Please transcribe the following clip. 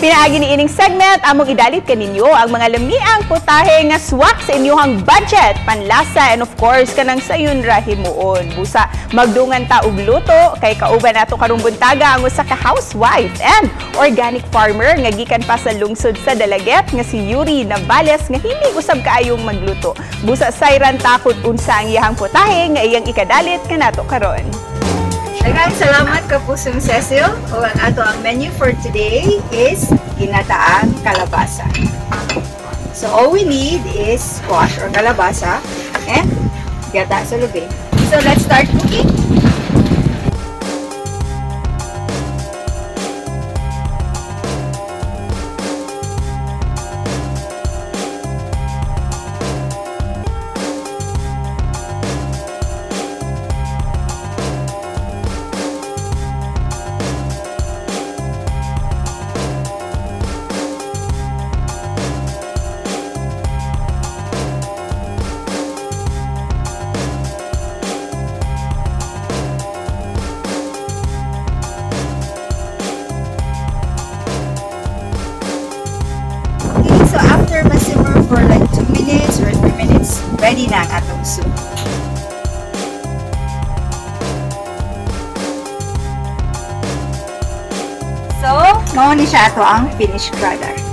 Pinaagi ni ining segment among idalit kaninyo ang mga lamiang putahe nga swak sa inyong budget, panlasa, and of course kanang sayon ra himuon. Busa magdungan ta og luto kay kauban nato karong buntaga ang usa ka housewife and organic farmer nga gikan pa sa lungsod sa Dalaget nga si Yuri Navales nga hindi usab kaayong magluto. Busa sayran takot unsa ang iyang putahe nga iyang ikadalit kanato karon. Daghang salamat ka pusong Cecil. O ang ato ang menu for today is ginataang kalabasa. So all we need is squash or kalabasa and gata sa lubi. So let's start cooking. So after ma-simmer for like 2 minutes or 3 minutes, ready na ang atong soup. So, mao ni siya ato ang finished product.